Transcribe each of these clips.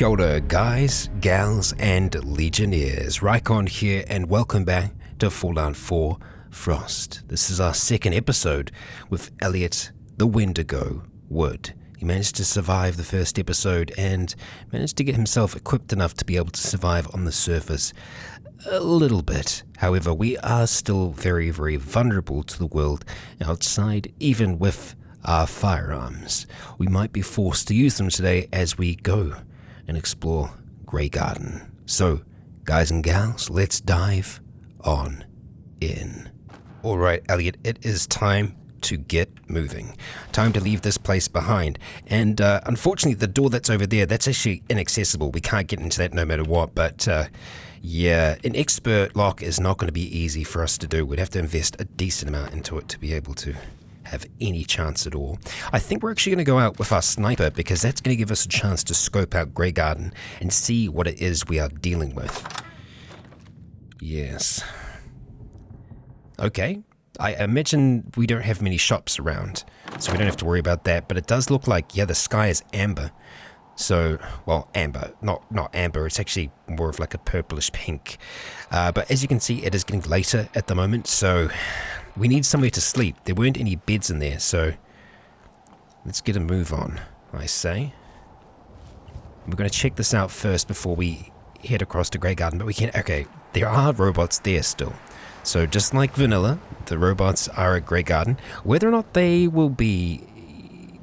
Kia ora, guys, gals, and legionnaires. Rycon here, and welcome back to Fallout 4 Frost. This is our second episode with Elliot, the Wendigo Wood. He managed to survive the first episode and managed to get himself equipped enough to be able to survive on the surface a little bit. However, we are still very, very vulnerable to the world outside, even with our firearms. We might be forced to use them today as we go and explore Grey Garden. So, guys and gals, let's dive on in. Alright, Elliot, it is time to get moving. Time to leave this place behind. And unfortunately, the door that's over there, that's actually inaccessible. We can't get into that no matter what, but yeah, an expert lock is not going to be easy for us to do. We'd have to invest a decent amount into it to be able to have any chance at all. I think we're actually going to go out with our sniper because that's going to give us a chance to scope out Grey Garden and see what it is we are dealing with. Yes. Okay. I imagine we don't have many shops around, so we don't have to worry about that, but it does look like, yeah, the sky is amber. So, well, amber, not amber, it's actually more of like a purplish pink. But as you can see, it is getting later at the moment, so we need somewhere to sleep. There weren't any beds in there, so let's get a move on, I say. We're going to check this out first before we head across to Grey Garden, but we can't, okay, there are robots there still. So just like vanilla, the robots are at Grey Garden. Whether or not they will be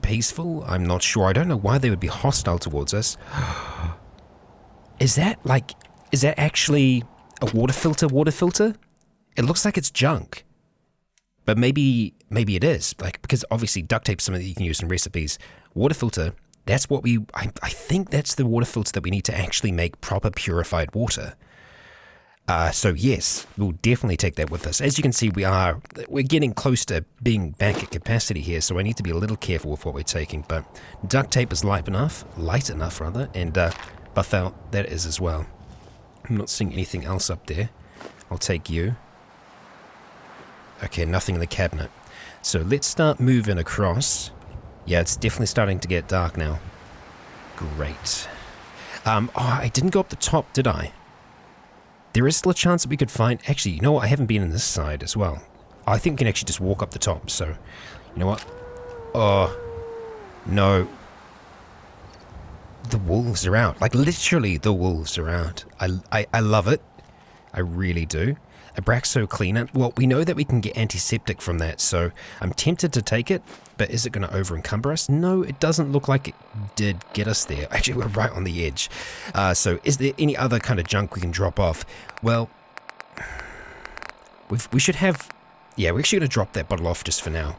peaceful, I'm not sure. I don't know why they would be hostile towards us. Is that actually a water filter? It looks like it's junk. But maybe it is, like, because obviously duct tape is something that you can use in recipes. Water filter, that's what I think that's the water filter that we need to actually make proper purified water. So yes, we'll definitely take that with us. As you can see, we're getting close to being back at capacity here, so I need to be a little careful with what we're taking. But duct tape is light enough, and buff out that is as well. I'm not seeing anything else up there. I'll take you. Okay, nothing in the cabinet. So let's start moving across. Yeah, it's definitely starting to get dark now. Great. I didn't go up the top, did I? There is still a chance that we could find... Actually, you know what? I haven't been in this side as well. I think we can actually just walk up the top, so... You know what? Oh, no. The wolves are out. Like, literally, the wolves are out. I love it. I really do. Abraxo cleaner. Well, we know that we can get antiseptic from that, so I'm tempted to take it, but is it going to over-encumber us? No, it doesn't look like it did get us there. Actually, we're right on the edge. So is there any other kind of junk we can drop off? Well, we should have... Yeah, we're actually going to drop that bottle off just for now.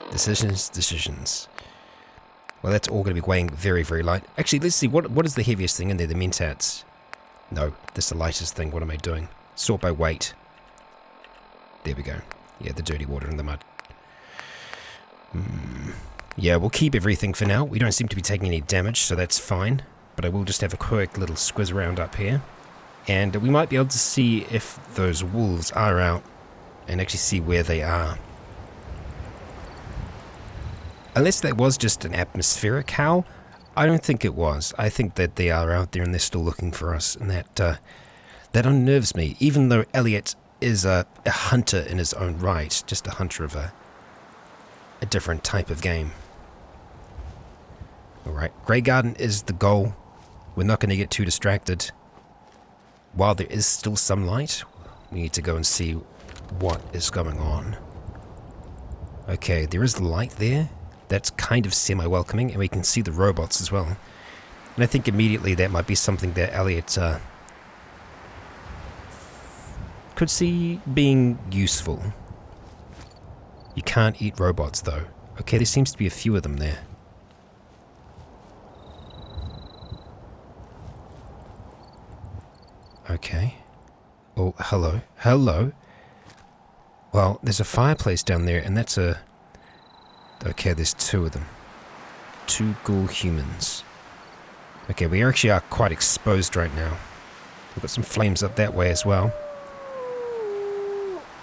Decisions. Well, that's all going to be weighing very, very light. Actually, let's see. What is the heaviest thing in there? The mentats? No, that's the lightest thing. What am I doing? Sort by weight. There we go. Yeah, the dirty water and the mud. Yeah, we'll keep everything for now. We don't seem to be taking any damage, so that's fine. But I will just have a quick little squiz around up here. And we might be able to see if those wolves are out and actually see where they are. Unless that was just an atmospheric howl, I don't think it was. I think that they are out there and they're still looking for us, and that unnerves me. Even though Elliot is a hunter in his own right, just a hunter of a different type of game. Alright, Grey Garden is the goal. We're not going to get too distracted. While there is still some light, we need to go and see what is going on. Okay, there is light there. That's kind of semi-welcoming, and we can see the robots as well. And I think immediately that might be something that Elliot could see being useful. You can't eat robots, though. Okay, there seems to be a few of them there. Okay. Oh, hello. Hello. Well, there's a fireplace down there, and that's a... Okay, there's two of them. Two ghoul humans. Okay, we actually are quite exposed right now. We've got some flames up that way as well.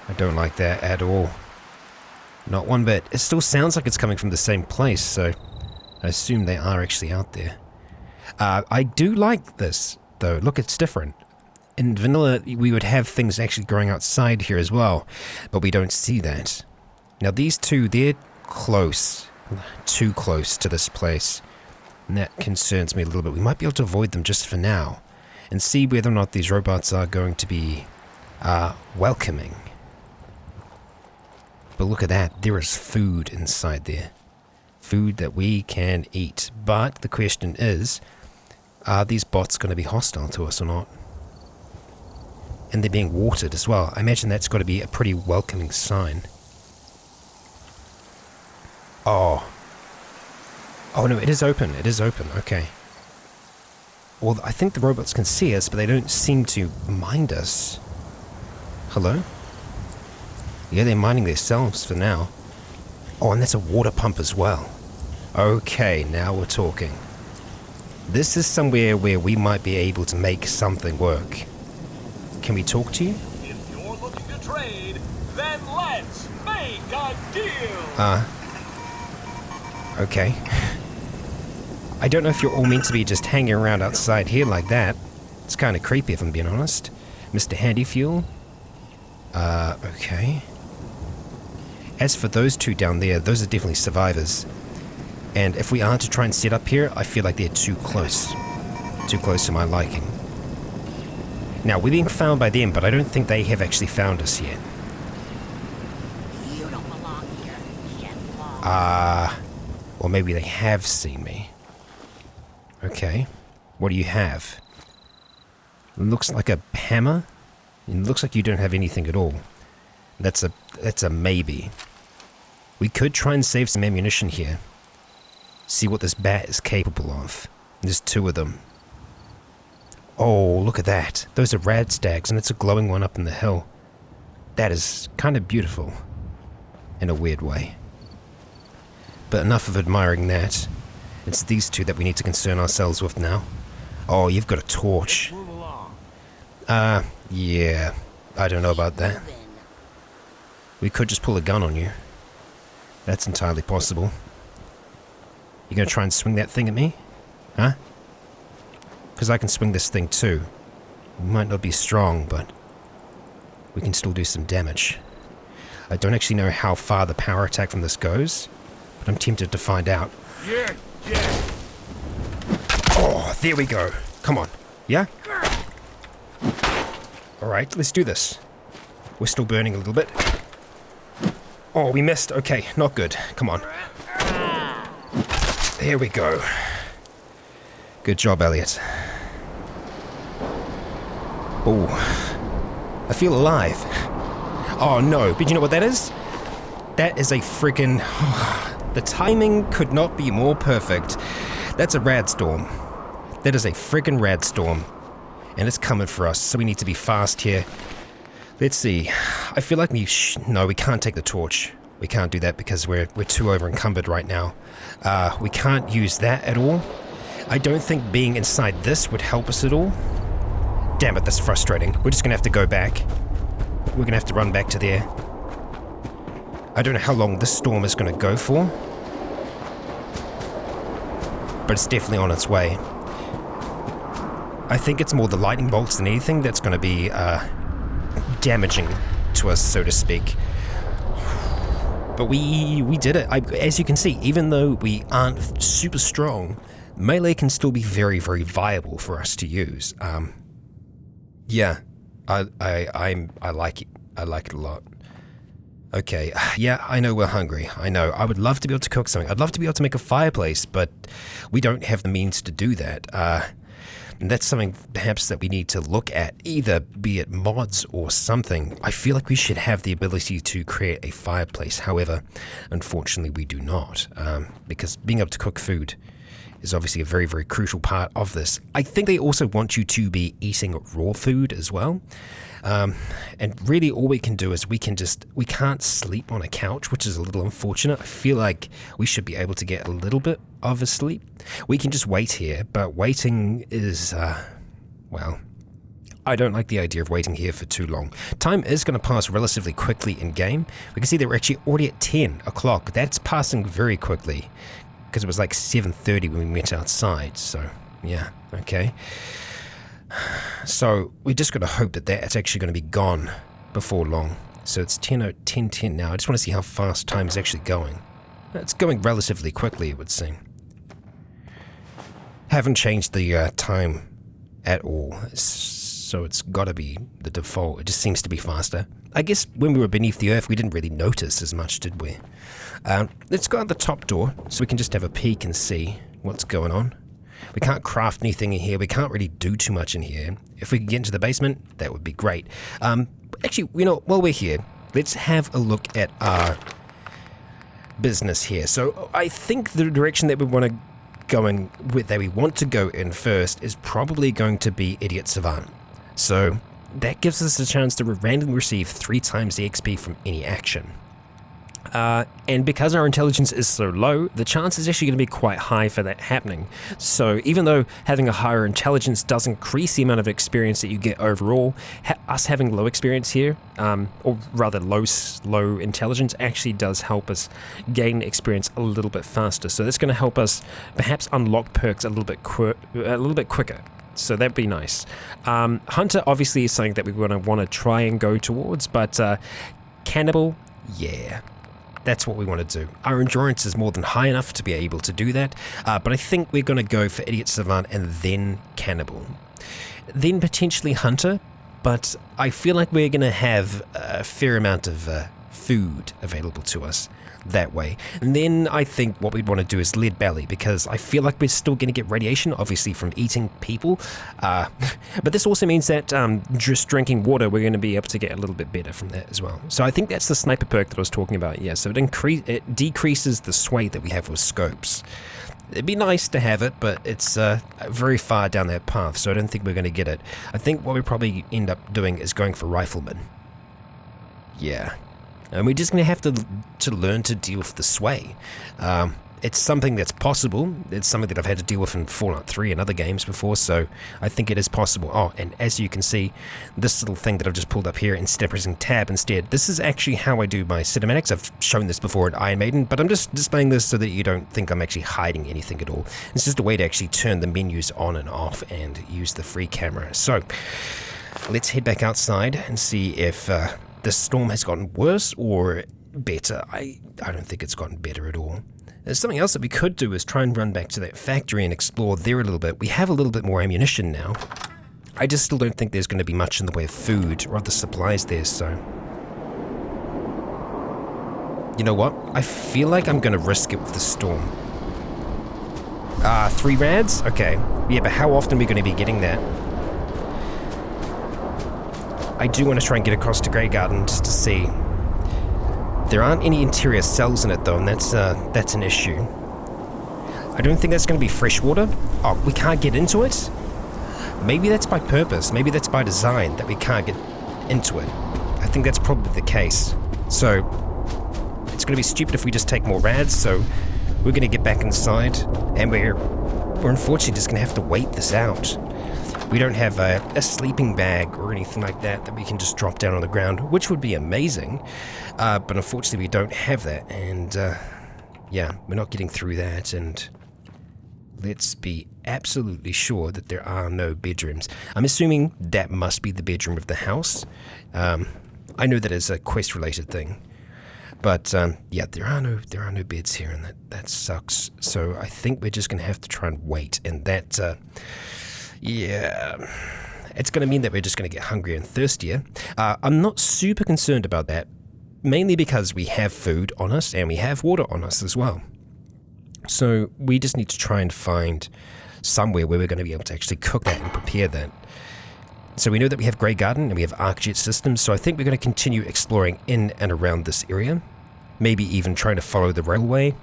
I don't like that at all. Not one bit. It still sounds like it's coming from the same place, so I assume they are actually out there. I do like this, though. Look, it's different. In vanilla, we would have things actually growing outside here as well, but we don't see that. Now, these two, they're close. Too close to this place. And that concerns me a little bit. We might be able to avoid them just for now and see whether or not these robots are going to be welcoming. But look at that. There is food inside there. Food that we can eat. But the question is, are these bots going to be hostile to us or not? And they're being watered as well. I imagine that's got to be a pretty welcoming sign. Oh. Oh no, it is open. It is open. Okay. Well, I think the robots can see us, but they don't seem to mind us. Hello? Yeah, they're minding themselves for now. Oh, and that's a water pump as well. Okay, now we're talking. This is somewhere where we might be able to make something work. Can we talk to you? If you're looking to trade, then let's make a deal! Okay. I don't know if you're all meant to be just hanging around outside here like that. It's kind of creepy if I'm being honest. Mr. Handy Fuel? Okay. As for those two down there, those are definitely survivors. And if we are to try and set up here, I feel like they're too close. Too close to my liking. Now, we're being found by them, but I don't think they have actually found us yet. You don't belong here. Get lost. Or maybe they have seen me. Okay. What do you have? It looks like a hammer. It looks like you don't have anything at all. That's a maybe. We could try and save some ammunition here. See what this bat is capable of. There's two of them. Oh, look at that. Those are rad stags, and it's a glowing one up in the hill. That is kind of beautiful. In a weird way. But enough of admiring that. It's these two that we need to concern ourselves with now. Oh, you've got a torch. Move along. Yeah. I don't know about that. We could just pull a gun on you. That's entirely possible. You gonna try and swing that thing at me? Huh? Because I can swing this thing too. We might not be strong, but we can still do some damage. I don't actually know how far the power attack from this goes, but I'm tempted to find out. Yeah. Oh, there we go. Come on. Yeah? Alright, let's do this. We're still burning a little bit. Oh, we missed. Okay, not good. Come on. There we go. Good job, Elliot. Oh, I feel alive. Oh no, but you know what that is? That is a friggin'... The timing could not be more perfect. That's a rad storm. That is a friggin' rad storm. And it's coming for us, so we need to be fast here. Let's see. I feel like no, we can't take the torch. We can't do that because we're too over encumbered right now. We can't use that at all. I don't think being inside this would help us at all. Damn it, that's frustrating. We're just gonna have to go back. We're gonna have to run back to there. I don't know how long this storm is gonna go for. But it's definitely on its way. I think it's more the lightning bolts than anything that's gonna be damaging to us, so to speak. But we did it. As you can see, even though we aren't super strong, melee can still be very, very viable for us to use. Yeah, I like it. I like it a lot. Okay, yeah, I know we're hungry. I know. I would love to be able to cook something. I'd love to be able to make a fireplace, but we don't have the means to do that. And that's something perhaps that we need to look at, either be it mods or something. I feel like we should have the ability to create a fireplace. However, unfortunately, we do not, because being able to cook food is obviously a very, very crucial part of this. I think they also want you to be eating raw food as well. And really all we can do is we can't sleep on a couch, which is a little unfortunate. I feel like we should be able to get a little bit of a sleep. We can just wait here, but waiting is, well, I don't like the idea of waiting here for too long. Time is going to pass relatively quickly in game. We can see that we're actually already at 10 o'clock. That's passing very quickly because it was like 7:30 when we went outside. So, yeah, okay. So we just got to hope that that's actually going to be gone before long. So it's 10:10 now. I just want to see how fast time is actually going. It's going relatively quickly, it would seem. Haven't changed the time at all, so it's got to be the default. It just seems to be faster. I guess when we were beneath the earth, we didn't really notice as much, did we? Let's go out the top door so we can just have a peek and see what's going on. We can't craft anything in here. We can't really do too much in here. If we could get into the basement, that would be great. Actually, while we're here, let's have a look at our business here. So I think the direction that we want to go in first is probably going to be Idiot Savant. So that gives us a chance to randomly receive 3 times the XP from any action. And because our intelligence is so low, the chance is actually going to be quite high for that happening. So even though having a higher intelligence does increase the amount of experience that you get overall, us having low experience here, or rather low intelligence, actually does help us gain experience a little bit faster. So that's going to help us perhaps unlock perks a little bit quicker. So that'd be nice. Hunter obviously is something that we're going to want to try and go towards, but Cannibal, yeah. That's what we want to do. Our endurance is more than high enough to be able to do that, but I think we're going to go for Idiot Savant and then Cannibal. Then potentially Hunter, but I feel like we're going to have a fair amount of food available to us that way. And then I think what we'd want to do is Lead Belly, because I feel like we're still going to get radiation, obviously, from eating people. But this also means that just drinking water, we're going to be able to get a little bit better from that as well. So I think that's the sniper perk that I was talking about. Yeah, so it decreases the sway that we have with scopes. It'd be nice to have it, but it's very far down that path, so I don't think we're going to get it. I think what we probably end up doing is going for Rifleman. Yeah. And we're just going to have to learn to deal with the sway. It's something that's possible. It's something that I've had to deal with in Fallout 3 and other games before, so I think it is possible. Oh, and as you can see, this little thing that I've just pulled up here, instead of pressing tab instead, this is actually how I do my cinematics. I've shown this before at Iron Maiden, but I'm just displaying this so that you don't think I'm actually hiding anything at all. It's just a way to actually turn the menus on and off and use the free camera. So, let's head back outside and see if the storm has gotten worse or better. I don't think it's gotten better at all. There's something else that we could do is try and run back to that factory and explore there a little bit. We have a little bit more ammunition now. I just still don't think there's going to be much in the way of food or other supplies there, so... You know what? I feel like I'm going to risk it with the storm. 3 rads? Okay. Yeah, but how often are we going to be getting that? I do want to try and get across to Grey Garden just to see. There aren't any interior cells in it though, and that's an issue. I don't think that's going to be fresh water. Oh, we can't get into it? Maybe that's by purpose. Maybe that's by design that we can't get into it. I think that's probably the case. So, it's going to be stupid if we just take more rads, so we're going to get back inside, and we're unfortunately just going to have to wait this out. We don't have a sleeping bag or anything like that we can just drop down on the ground, which would be amazing, but unfortunately we don't have that, and yeah, we're not getting through that, and let's be absolutely sure that there are no bedrooms. I'm assuming that must be the bedroom of the house. I know that is a quest-related thing, but yeah, there are no beds here, and that sucks. So I think we're just going to have to try and wait, and that... yeah, it's going to mean that we're just going to get hungrier and thirstier. I'm not super concerned about that, mainly because we have food on us and we have water on us as well. So we just need to try and find somewhere where we're going to be able to actually cook that and prepare that. So we know that we have Grey Garden and we have ArcJet systems, so I think we're going to continue exploring in and around this area. Maybe even trying to follow the railway.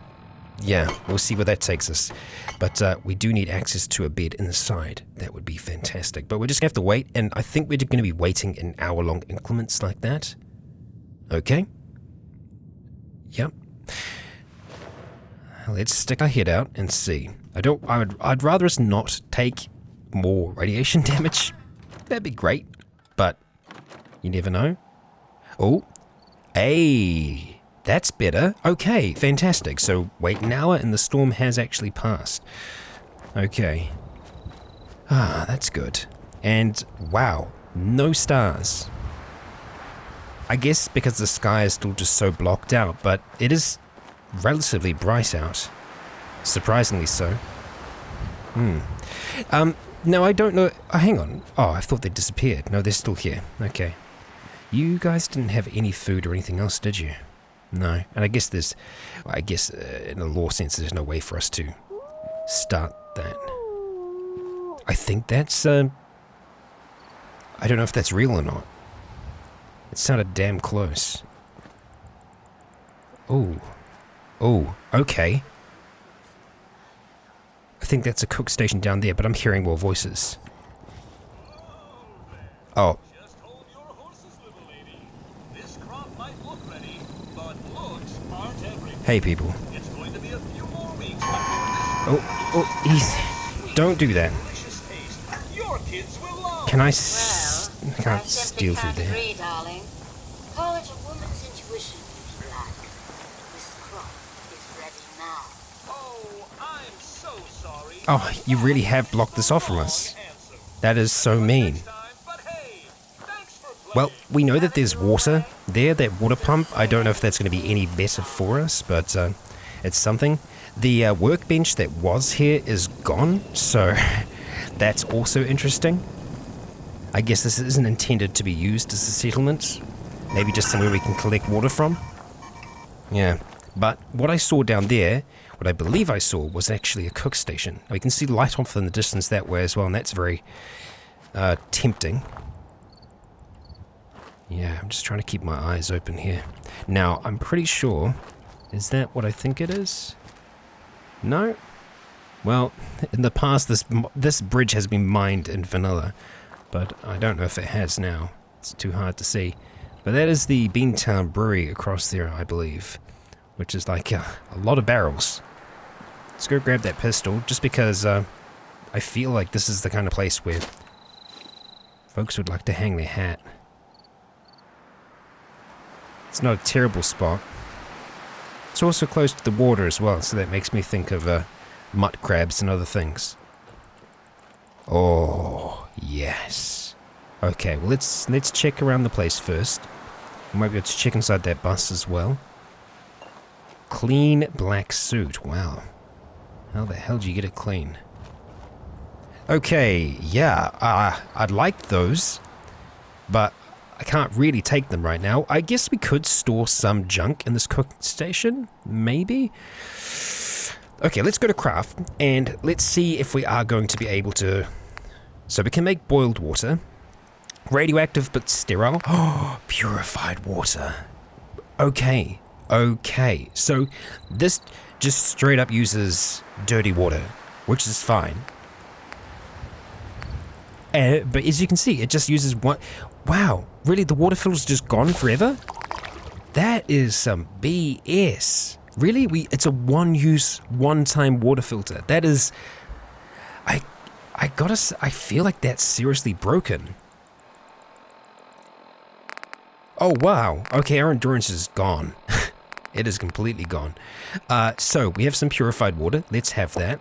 Yeah, we'll see where that takes us. But we do need access to a bed inside. That would be fantastic. But we're just going to have to wait, and I think we're going to be waiting in hour-long increments like that. Okay. Yep. Let's stick our head out and see. I'd rather us not take more radiation damage. That'd be great, but you never know. Oh, hey, that's better. Okay, fantastic. So wait an hour and the storm has actually passed. Okay. Ah, that's good. And wow, no stars. I guess because the sky is still just so blocked out, but it is relatively bright out. Surprisingly so. Now I don't know. Oh, hang on. Oh, I thought they disappeared. No, they're still here. Okay. You guys didn't have any food or anything else, did you? No. And I guess in a law sense, there's no way for us to start that. I think that's, I don't know if that's real or not. It sounded damn close. Oh, okay. I think that's a cook station down there, but I'm hearing more voices. Oh. Just hold your horses, little lady. This crop might look ready, but looks aren't everything. Hey, people. It's going to be a few more weeks before this. Oh, easy. Don't do that. Delicious taste. Your kids will love. Can I Well, I can't I steal simply through can't there. agree, darling. Call it a woman's intuition if you like. This crop is ready now. Oh, I'm so sorry. Oh, you really have blocked this off from us. Answer. That is so mean. Next time, but hey, thanks for playing. Well, we know that there's water there, that water pump. I don't know if that's going to be any better for us, but it's something. The workbench that was here is gone, so that's also interesting. I guess this isn't intended to be used as a settlement. Maybe just somewhere we can collect water from. Yeah, but what I saw down there, what I believe I saw, was actually a cook station. We can see light off in the distance that way as well, and that's very tempting. Yeah, I'm just trying to keep my eyes open here. Now, I'm pretty sure... Is that what I think it is? No? Well, in the past, this bridge has been mined in vanilla, but I don't know if it has now. It's too hard to see. But that is the Beantown Brewery across there, I believe, which is like a lot of barrels. Let's go grab that pistol, just because I feel like this is the kind of place where folks would like to hang their hat. It's not a terrible spot. It's also close to the water as well, so that makes me think of mud crabs and other things. Oh, yes. Okay, well let's check around the place first. We might be able to check inside that bus as well. Clean black suit. Wow. How the hell did you get it clean? Okay, yeah, I'd like those, but I can't really take them right now. I guess we could store some junk in this cook station, maybe? Okay, let's go to craft, and let's see if we are going to be able to... So we can make boiled water. Radioactive but sterile. Oh, purified water. Okay. So this just straight up uses dirty water, which is fine. But as you can see, it just uses one... Wow, really? The water filter's just gone forever? That is some BS. Really? It's a one-use, one-time water filter. That is... I feel like that's seriously broken. Oh, wow. Okay, our endurance is gone. It is completely gone. So, we have some purified water. Let's have that.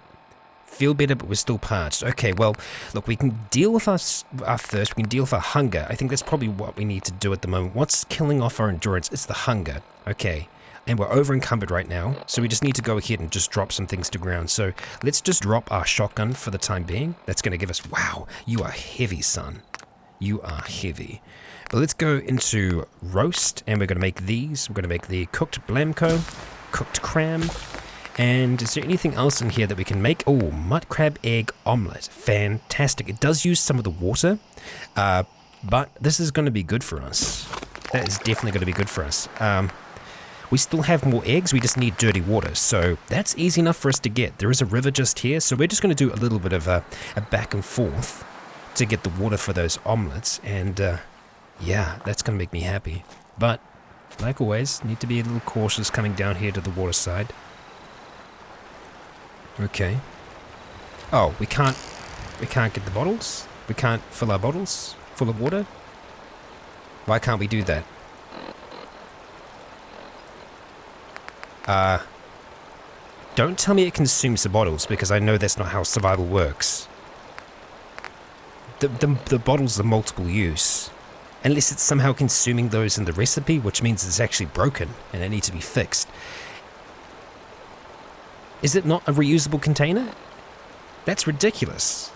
Feel better, but we're still parched. Okay, well, look, we can deal with our thirst. We can deal with our hunger. I think that's probably what we need to do at the moment. What's killing off our endurance? It's the hunger. Okay. And we're over encumbered right now, so we just need to go ahead and just drop some things to ground. So let's just drop our shotgun for the time being. That's going to give us... Wow, you are heavy, son. You are heavy. But let's go into roast, and we're going to make these. We're going to make the cooked blamco, cooked cram, and is there anything else in here that we can make? Oh, mud crab egg omelette. Fantastic. It does use some of the water, but this is going to be good for us. That is definitely going to be good for us. We still have more eggs, we just need dirty water, so that's easy enough for us to get. There is a river just here, so we're just going to do a little bit of a back and forth to get the water for those omelettes, and yeah, that's going to make me happy. But, like always, need to be a little cautious coming down here to the water side. Okay. Oh, we can't get the bottles? We can't fill our bottles? full of water? Why can't we do that? Don't tell me it consumes the bottles, because I know that's not how survival works. The bottles are multiple use. Unless it's somehow consuming those in the recipe, which means it's actually broken and it needs to be fixed. Is it not a reusable container? That's ridiculous.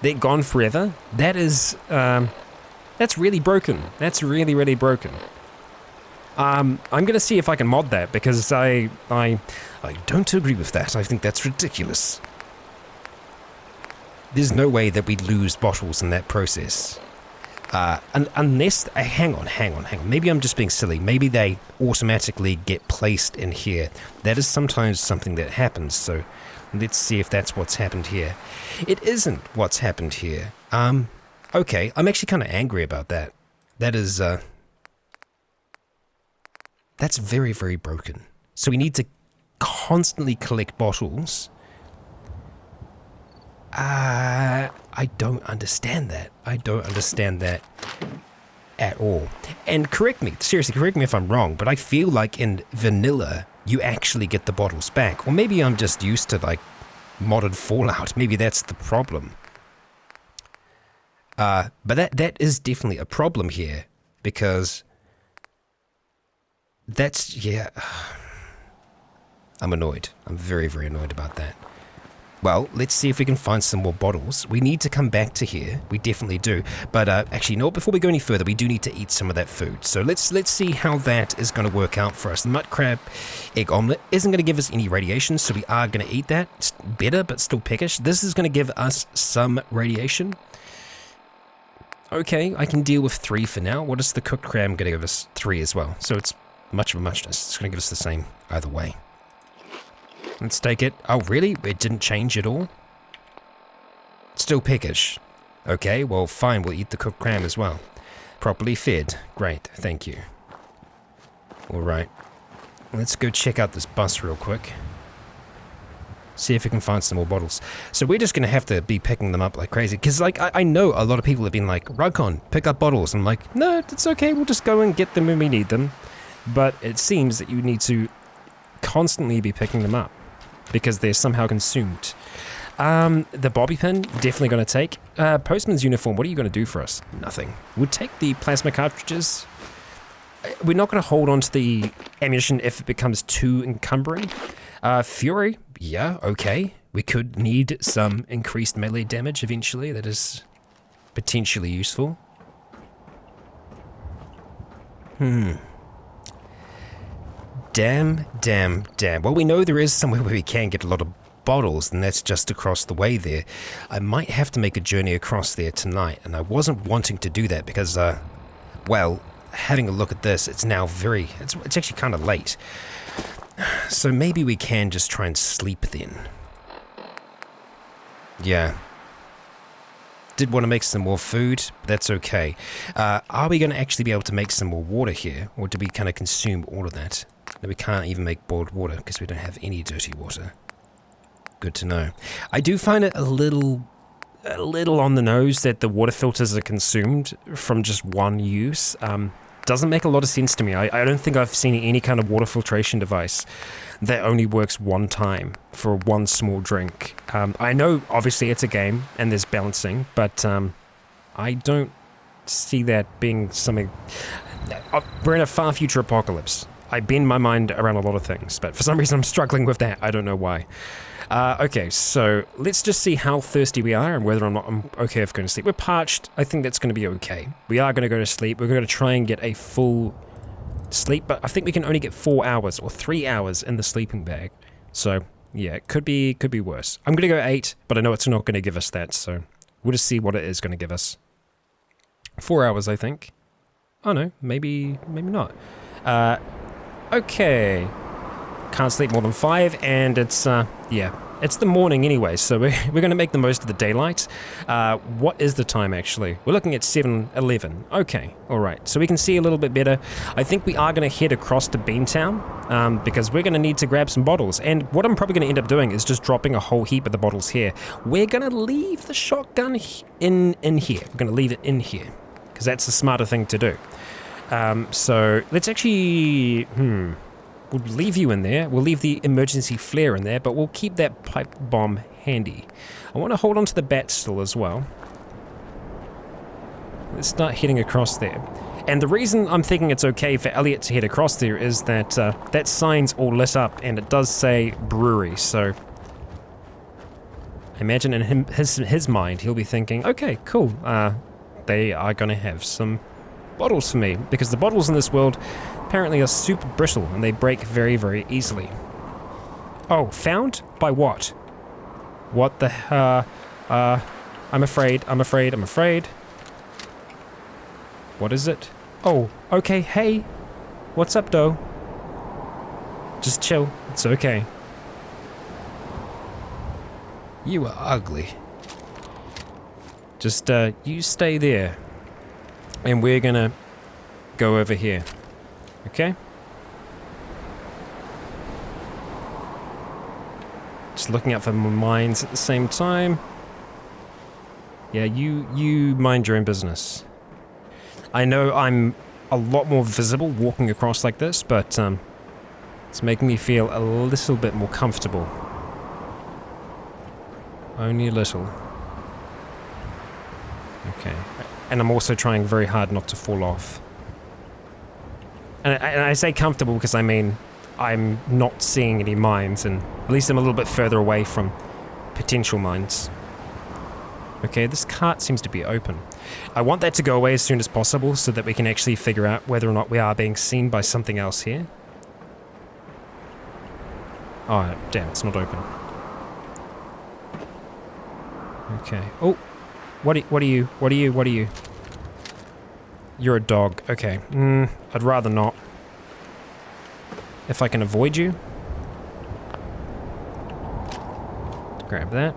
They're gone forever? That is, that's really broken. That's really, really broken. I'm gonna see if I can mod that, because I don't agree with that. I think that's ridiculous. There's no way that we'd lose bottles in that process. Unless, hang on. Maybe I'm just being silly. Maybe they automatically get placed in here. That is sometimes something that happens, so let's see if that's what's happened here. It isn't what's happened here. Okay, I'm actually kind of angry about that. That is, that's very, very broken. So we need to constantly collect bottles. I don't understand that. I don't understand that at all. And seriously correct me if I'm wrong, but I feel like in vanilla, you actually get the bottles back. Or maybe I'm just used to like modded Fallout. Maybe that's the problem. But that is definitely a problem here, because yeah. I'm annoyed. I'm very, very annoyed about that. Well, let's see if we can find some more bottles. We need to come back to here. We definitely do. But actually, no, before we go any further, we do need to eat some of that food. So let's see how that is going to work out for us. The mud crab egg omelette isn't going to give us any radiation, so we are going to eat that. It's better, but still peckish. This is going to give us some radiation. Okay, I can deal with 3 for now. What is the cooked crab going to give us? 3 as well. So it's much of a muchness. It's going to give us the same either way. Let's take it. Oh, really? It didn't change at all? Still peckish. Okay, well, fine. We'll eat the cooked cram as well. Properly fed. Great, thank you. Alright. Let's go check out this bus real quick. See if we can find some more bottles. So we're just going to have to be picking them up like crazy. Because, like, I know a lot of people have been like, Rycon, pick up bottles. I'm like, no, it's okay. We'll just go and get them when we need them. But it seems that you need to constantly be picking them up, because they're somehow consumed. The bobby pin, definitely going to take. Postman's uniform, what are you going to do for us? Nothing. We'll take the plasma cartridges. We're not going to hold on to the ammunition if it becomes too encumbering. Fury, yeah, okay. We could need some increased melee damage eventually. That is potentially useful. Damn. Well, we know there is somewhere where we can get a lot of bottles, and that's just across the way there. I might have to make a journey across there tonight, and I wasn't wanting to do that because, well, having a look at this, it's now it's actually kind of late. So maybe we can just try and sleep then. Yeah. Did want to make some more food, but that's okay. Are we going to actually be able to make some more water here, or do we kind of consume all of that? No, we can't even make boiled water because we don't have any dirty water. Good to know. I do find it a little on the nose that the water filters are consumed from just one use. Doesn't make a lot of sense to me. I don't think I've seen any kind of water filtration device that only works one time for one small drink. I know obviously it's a game and there's balancing, but I don't see that being something. We're in a far future apocalypse. I bend my mind around a lot of things, but for some reason I'm struggling with that. I don't know why. Okay, so let's just see how thirsty we are and whether or not I'm okay with going to sleep. We're parched. I think that's going to be okay. We are going to go to sleep. We're going to try and get a full sleep, but I think we can only get 4 hours or 3 hours in the sleeping bag. So, yeah, it could be worse. I'm going to go 8, but I know it's not going to give us that, so we'll just see what it is going to give us. 4 hours, I think. Oh, no, maybe not. Okay. Can't sleep more than 5, and it's, yeah, It's the morning anyway, so we're going to make the most of the daylight. What is the time, actually? We're looking at 7:11. Okay, alright. So we can see a little bit better. I think we are going to head across to Beantown, because we're going to need to grab some bottles. And what I'm probably going to end up doing is just dropping a whole heap of the bottles here. We're going to leave the shotgun in here. We're going to leave it in here, because that's the smarter thing to do. So let's actually... We'll leave you in there. We'll leave the emergency flare in there, but we'll keep that pipe bomb handy. I want to hold on to the VATS still as well. Let's start heading across there. And the reason I'm thinking it's okay for Elliot to head across there is that that sign's all lit up and it does say Brewery, so... I imagine in his mind he'll be thinking, okay, cool, they are going to have some bottles for me, because the bottles in this world apparently are super brittle and they break very, very easily. Oh, found? By what? What the I'm afraid. What is it? Oh, okay, hey. What's up, though? Just chill, it's okay. You are ugly. Just, you stay there. And we're gonna go over here. Okay? Just looking out for mines at the same time. Yeah, you mind your own business. I know I'm a lot more visible walking across like this, but it's making me feel a little bit more comfortable. Only a little. Okay. And I'm also trying very hard not to fall off. And I say comfortable because I mean I'm not seeing any mines, and at least I'm a little bit further away from potential mines. Okay, this cart seems to be open. I want that to go away as soon as possible so that we can actually figure out whether or not we are being seen by something else here. Oh, damn, it's not open. Okay. Oh, what are you? You're a dog. Okay. I'd rather not. If I can avoid you. Grab that.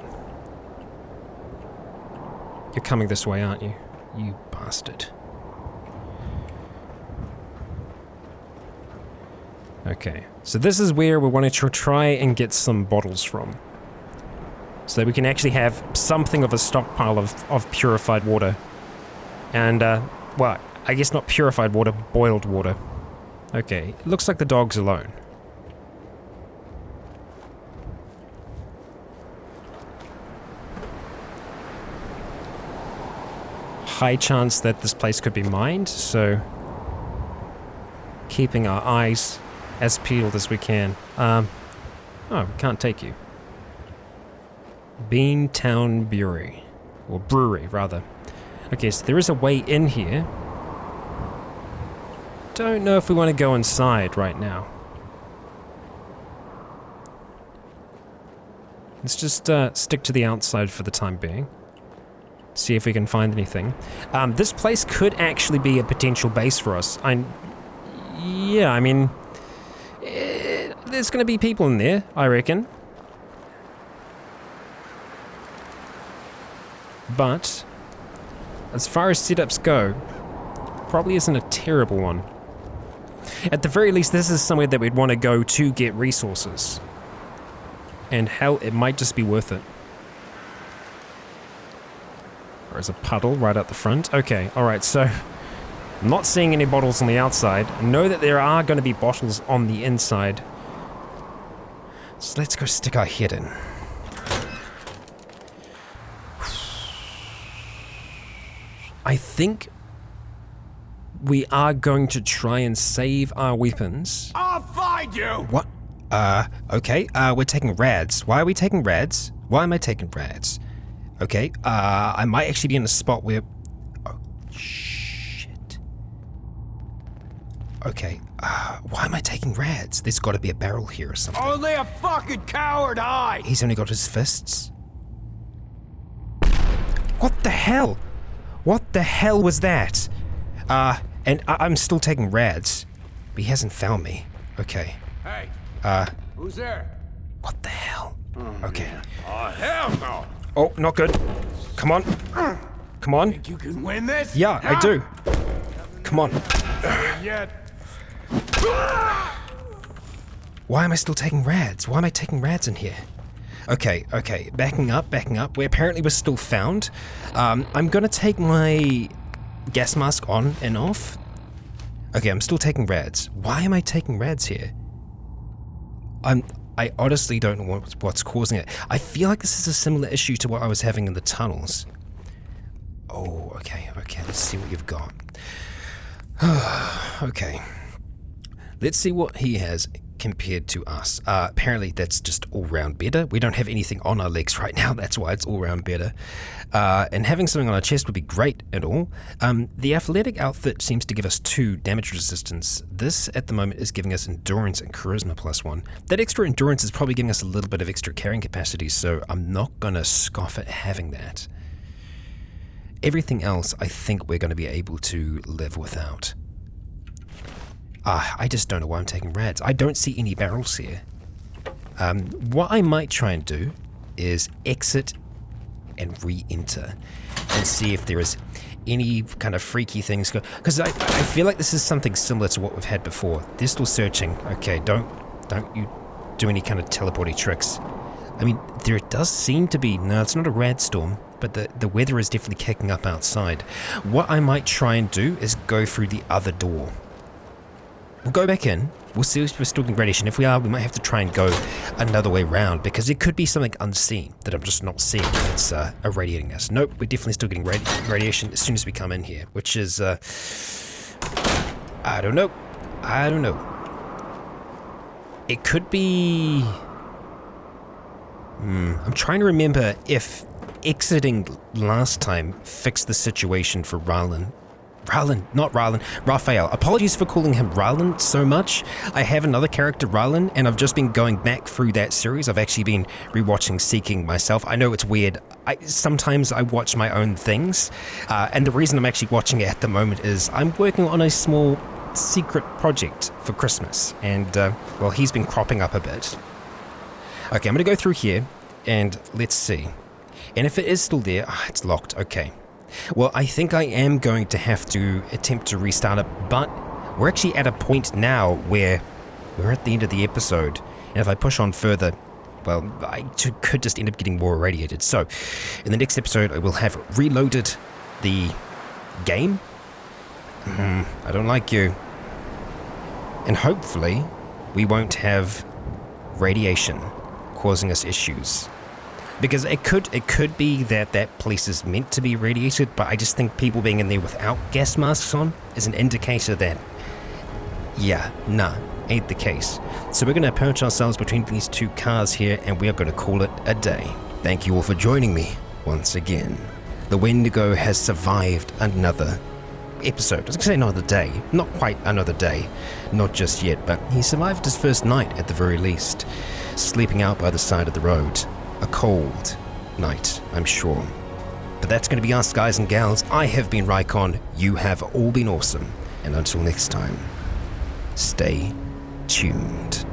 You're coming this way, aren't you? You bastard. Okay. So this is where we want to try and get some bottles from. So that we can actually have something of a stockpile of purified water. And, well, I guess not purified water, boiled water. Okay, it looks like the dog's alone. High chance that this place could be mined, so... keeping our eyes as peeled as we can. Oh, we can't take you. Beantown Brewery. Or Brewery, rather. Okay, so there is a way in here. Don't know if we want to go inside right now. Let's just stick to the outside for the time being. See if we can find anything. This place could actually be a potential base for us. Yeah, I mean... there's going to be people in there, I reckon. But, as far as setups go, probably isn't a terrible one. At the very least, this is somewhere that we'd want to go to get resources. And hell, it might just be worth it. There's a puddle right out the front. Okay, alright, so... I'm not seeing any bottles on the outside. I know that there are going to be bottles on the inside. So let's go stick our head in. I think we are going to try and save our weapons. I'll find you! What? Okay, we're taking rads. Why are we taking rads? Why am I taking rads? Okay, I might actually be in a spot where... Oh, shit. Okay, why am I taking rads? There's gotta be a barrel here or something. Only a fucking coward hides! He's only got his fists? What the hell? What the hell was that? And I'm still taking rads. But he hasn't found me. Okay. Hey, who's there? What the hell? Okay. Oh, hell no! Oh, not good. Come on. Come on. You can win this? Yeah, I do. Come on. Yet. Why am I still taking rads? Why am I taking rads in here? Okay. Backing up. We're still found. I'm gonna take my gas mask on and off. Okay, I'm still taking rads. Why am I taking rads here? I honestly don't know what's causing it. I feel like this is a similar issue to what I was having in the tunnels. Oh, okay, let's see what you've got. Okay. Let's see what he has compared to us. Apparently that's just all round better. We don't have anything on our legs right now, that's why it's all round better. And having something on our chest would be great and all. The athletic outfit seems to give us 2 damage resistance. This at the moment is giving us endurance and charisma +1. That extra endurance is probably giving us a little bit of extra carrying capacity, so I'm not gonna scoff at having that. Everything else I think we're gonna be able to live without. I just don't know why I'm taking rads. I don't see any barrels here. What I might try and do is exit and re-enter and see if there is any kind of freaky things go. Because I feel like this is something similar to what we've had before. They're still searching. Okay, don't you do any kind of teleporty tricks. I mean, there does seem to be... No, it's not a rad storm, but the weather is definitely kicking up outside. What I might try and do is go through the other door. We'll go back in, we'll see if we're still getting radiation. If we are, we might have to try and go another way round, because it could be something unseen that I'm just not seeing that's irradiating us. Nope, we're definitely still getting radiation as soon as we come in here, which is, I don't know. It could be... I'm trying to remember if exiting last time fixed the situation for Raphael. Apologies for calling him Rylan so much. I have another character, Rylan, and I've just been going back through that series. I've actually been rewatching Seeking myself. I know it's weird. Sometimes I watch my own things, and the reason I'm actually watching it at the moment is I'm working on a small secret project for Christmas, and, well, he's been cropping up a bit. Okay, I'm going to go through here, and let's see. And if it is still there, it's locked. Okay. Well, I think I am going to have to attempt to restart it, but we're actually at a point now where we're at the end of the episode, and if I push on further, well, I could just end up getting more irradiated. So, in the next episode, I will have reloaded the game. I don't like you. And hopefully, we won't have radiation causing us issues. Because it could be that place is meant to be radiated, but I just think people being in there without gas masks on is an indicator that, ain't the case. So we're going to perch ourselves between these 2 cars here, and we are going to call it a day. Thank you all for joining me once again. The Wendigo has survived another episode. I was going to say another day. Not quite another day. Not just yet, but he survived his first night at the very least, sleeping out by the side of the road. A cold night, I'm sure. But that's going to be us, guys and gals. I have been Rycon. You have all been awesome. And until next time, stay tuned.